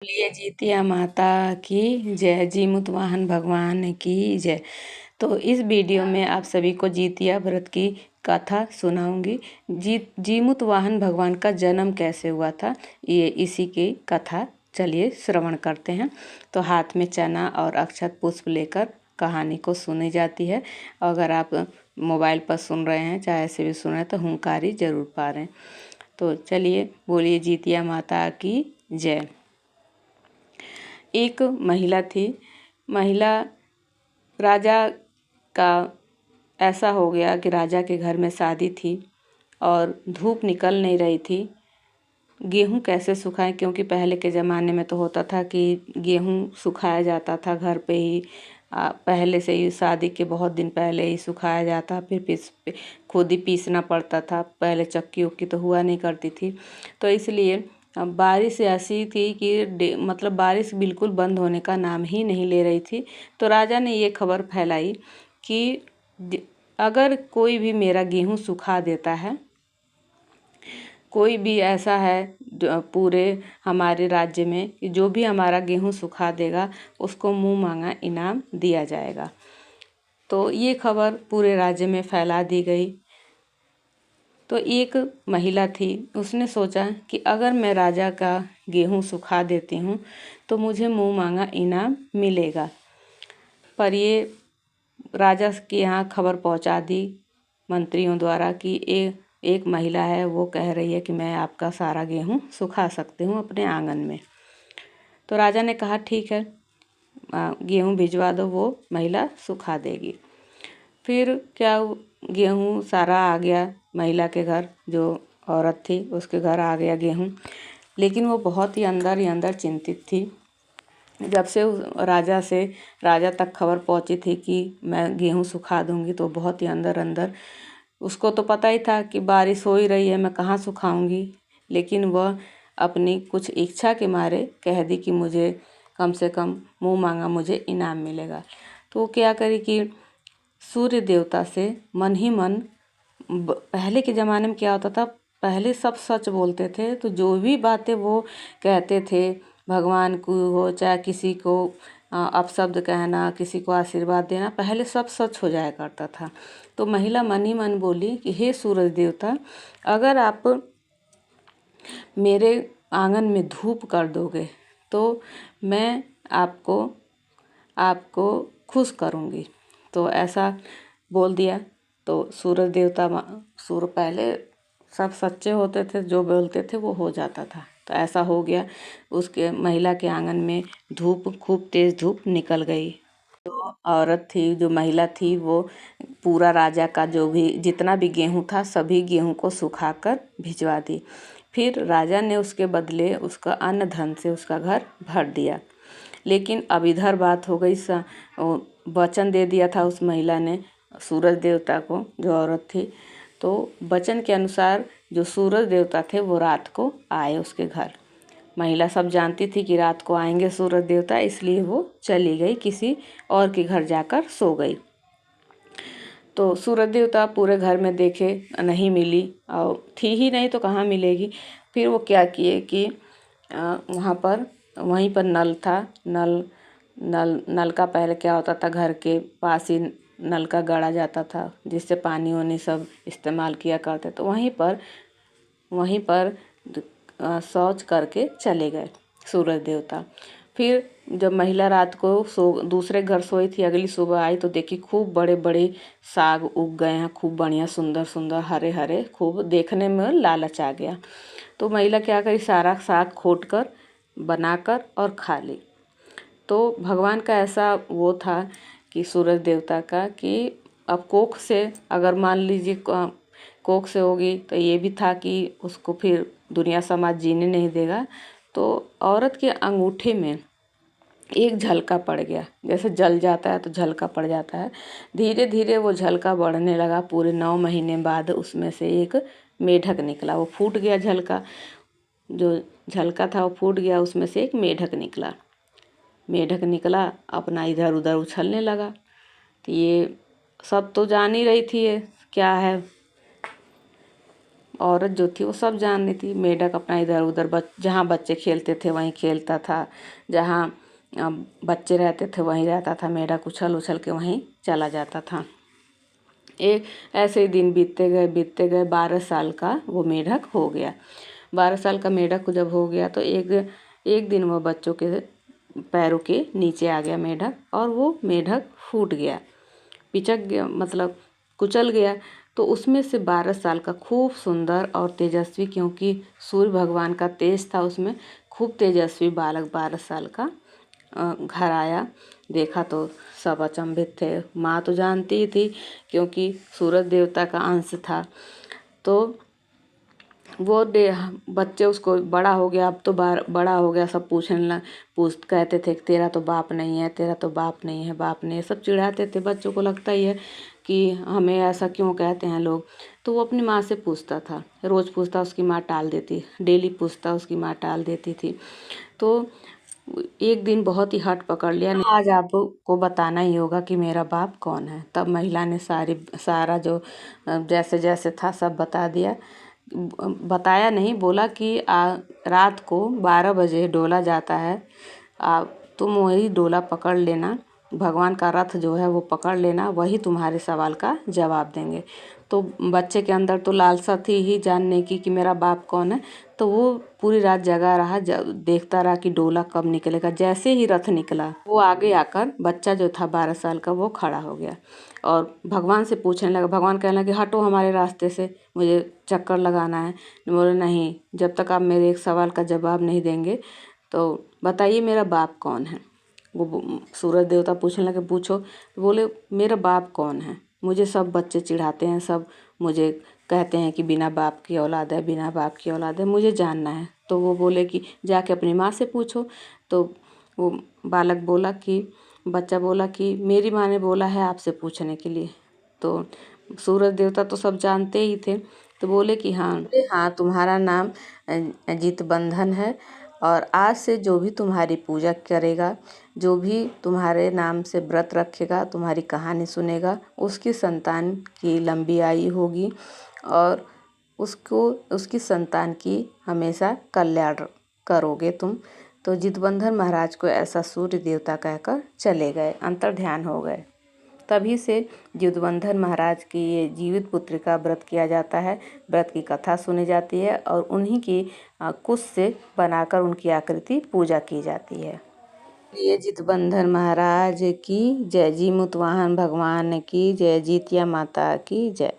बोलिए जीतिया माता की जय, जीमुत वाहन भगवान की जय। तो इस वीडियो में आप सभी को जीतिया व्रत की कथा सुनाऊंगी। जीमुत वाहन भगवान का जन्म कैसे हुआ था, ये इसी की कथा चलिए श्रवण करते हैं। तो हाथ में चना और अक्षत पुष्प लेकर कहानी को सुनी जाती है। अगर आप मोबाइल पर सुन रहे हैं, चाहे ऐसे भी सुन रहे हैं, तो हुंकारी जरूर पा रहे हैं। तो चलिए बोलिए जीतिया माता की जय। एक महिला थी। महिला राजा का ऐसा हो गया कि राजा के घर में शादी थी और धूप निकल नहीं रही थी। गेहूं कैसे सुखाएं, क्योंकि पहले के ज़माने में तो होता था कि गेहूं सुखाया जाता था घर पे ही। पहले से ही शादी के बहुत दिन पहले ही सुखाया जाता, फिर खुद ही पीसना पड़ता था। पहले चक्की उक्की तो हुआ नहीं करती थी, तो इसलिए बारिश ऐसी थी कि मतलब बारिश बिल्कुल बंद होने का नाम ही नहीं ले रही थी। तो राजा ने ये खबर फैलाई कि अगर कोई भी मेरा गेहूं सुखा देता है, कोई भी ऐसा है पूरे हमारे राज्य में कि जो भी हमारा गेहूं सुखा देगा, उसको मुंह मांगा इनाम दिया जाएगा। तो ये खबर पूरे राज्य में फैला दी गई। तो एक महिला थी, उसने सोचा कि अगर मैं राजा का गेहूं सुखा देती हूँ तो मुझे मुंह मांगा इनाम मिलेगा। पर ये राजा के यहाँ खबर पहुँचा दी मंत्रियों द्वारा कि एक महिला है, वो कह रही है कि मैं आपका सारा गेहूं सुखा सकती हूँ अपने आंगन में। तो राजा ने कहा ठीक है, गेहूं भिजवा दो, वो महिला सुखा देगी। फिर क्या, गेहूं सारा आ गया महिला के घर। जो औरत थी उसके घर आ गया गेहूं, लेकिन वो बहुत ही अंदर चिंतित थी। जब से राजा तक खबर पहुंची थी कि मैं गेहूं सुखा दूंगी, तो बहुत ही अंदर उसको तो पता ही था कि बारिश हो ही रही है, मैं कहाँ सुखाऊंगी। लेकिन वह अपनी कुछ इच्छा के मारे कह दी कि मुझे कम से कम मुंह मांगा मुझे इनाम मिलेगा। तो वो क्या करी कि सूर्य देवता से मन ही मन, पहले के ज़माने में क्या होता था, पहले सब सच बोलते थे, तो जो भी बातें वो कहते थे, भगवान को हो चाहे किसी को अपशब्द कहना, किसी को आशीर्वाद देना, पहले सब सच हो जाया करता था। तो महिला मन ही मन बोली कि हे सूरज देवता, अगर आप मेरे आंगन में धूप कर दोगे तो मैं आपको खुश करूँगी। तो ऐसा बोल दिया। तो सूरज देवता, सूर्य पहले सब सच्चे होते थे, जो बोलते थे वो हो जाता था। तो ऐसा हो गया, उसके महिला के आंगन में धूप, खूब तेज धूप निकल गई। तो औरत थी, जो महिला थी, वो पूरा राजा का जो भी जितना भी गेहूं था, सभी गेहूं को सुखाकर भिजवा दी। फिर राजा ने उसके बदले उसका अन्न धन से उसका घर भर दिया। लेकिन अब इधर बात हो गई, वचन दे दिया था उस महिला ने सूरज देवता को, जो औरत थी। तो वचन के अनुसार जो सूरज देवता थे वो रात को आए उसके घर। महिला सब जानती थी कि रात को आएंगे सूरज देवता, इसलिए वो चली गई, किसी और के घर जाकर सो गई। तो सूरज देवता पूरे घर में देखे, नहीं मिली, और थी ही नहीं तो कहाँ मिलेगी। फिर वो क्या किए कि वहीं पर नल था। नल का पहले क्या होता था, घर के पास ही नल का गड़ा जाता था, जिससे पानी वानी सब इस्तेमाल किया करते। तो वहीं पर शौच करके चले गए सूरज देवता। फिर जब महिला रात को दूसरे घर सोई थी, अगली सुबह आई तो देखी खूब बड़े बड़े साग उग गए हैं, खूब बढ़िया सुंदर हरे हरे, खूब देखने में लालच आ गया। तो महिला क्या करी, सारा साग खोट कर बनाकर और खा ली। तो भगवान का ऐसा वो था कि सूरज देवता का, कि अब कोख से अगर मान लीजिए कोख से होगी, तो ये भी था कि उसको फिर दुनिया समाज जीने नहीं देगा। तो औरत के अंगूठे में एक झलका पड़ गया, जैसे जल जाता है तो झलका पड़ जाता है। धीरे धीरे वो झलका बढ़ने लगा। पूरे 9 महीने बाद उसमें से एक मेढक निकला। वो फूट गया झलका, जो झलका था वो फूट गया, उसमें से एक मेढक निकला, अपना इधर उधर उछलने लगा। तो ये सब तो जान ही रही थी ये क्या है। औरत जो थी वो सब जान रही थी। मेढक अपना इधर उधर जहाँ बच्चे खेलते थे वहीं खेलता था, जहाँ बच्चे रहते थे वहीं रहता था। मेढक उछल उछल के वहीं चला जाता था। एक ऐसे ही दिन बीतते गए 12 साल का वो मेढक हो गया। 12 साल का मेढक जब हो गया तो एक दिन वो बच्चों के पैरों के नीचे आ गया मेढक, और वो मेढक फूट गया, पिचक गया, मतलब कुचल गया। तो उसमें से 12 साल का खूब सुंदर और तेजस्वी, क्योंकि सूर्य भगवान का तेज था उसमें, खूब तेजस्वी बालक 12 साल का घर आया। देखा तो सब अचंभित थे। माँ तो जानती ही थी क्योंकि सूरज देवता का अंश था। तो वो बच्चे उसको बड़ा हो गया, अब तो बड़ा हो गया, सब कहते थे कि तेरा तो बाप नहीं है, तेरा तो बाप नहीं है, बाप नहीं है, सब चिढ़ाते थे। बच्चों को लगता ही है कि हमें ऐसा क्यों कहते हैं लोग। तो वो अपनी माँ से पूछता था, रोज़ पूछता, उसकी माँ टाल देती, डेली पूछता, उसकी माँ टाल देती थी। तो एक दिन बहुत ही हट पकड़ लिया, आज आपको बताना ही होगा कि मेरा बाप कौन है। तब महिला ने सारा जो जैसे जैसे था सब बता दिया। बताया नहीं, बोला कि रात को 12 बजे डोला जाता है, तुम वही डोला पकड़ लेना, भगवान का रथ जो है वो पकड़ लेना, वही तुम्हारे सवाल का जवाब देंगे। तो बच्चे के अंदर तो लालसा थी ही जानने की कि मेरा बाप कौन है। तो वो पूरी रात जगा रहा, देखता रहा कि डोला कब निकलेगा। जैसे ही रथ निकला, वो आगे आकर बच्चा जो था 12 साल का वो खड़ा हो गया और भगवान से पूछने लगा। भगवान कहने लगे, हटो हमारे रास्ते से, मुझे चक्कर लगाना है। बोले नहीं, जब तक आप मेरे एक सवाल का जवाब नहीं देंगे तो बताइए मेरा बाप कौन है। वो सूरज देवता पूछने लगे, पूछो। बोले मेरा बाप कौन है, मुझे सब बच्चे चिढ़ाते हैं, सब मुझे कहते हैं कि बिना बाप की औलाद है, बिना बाप की औलाद है, मुझे जानना है। तो वो बोले कि जाके अपनी माँ से पूछो। तो वो बच्चा बोला कि मेरी माँ ने बोला है आपसे पूछने के लिए। तो सूरज देवता तो सब जानते ही थे, तो बोले कि हाँ तुम्हारा नाम जीतबंधन है, और आज से जो भी तुम्हारी पूजा करेगा, जो भी तुम्हारे नाम से व्रत रखेगा, तुम्हारी कहानी सुनेगा, उसकी संतान की लंबी आयु होगी और उसकी संतान की हमेशा कल्याण करोगे तुम। तो जितबंधन महाराज को ऐसा सूर्य देवता कहकर चले गए, अंतर्ध्यान हो गए। तभी से जितबंधन महाराज की ये जीवित पुत्र का व्रत किया जाता है, व्रत की कथा सुनी जाती है और उन्हीं की कुश से बनाकर उनकी आकृति पूजा की जाती है। ये जितबंधन महाराज की जय, जी मुतवाहन भगवान की जय, जीतिया माता की जय।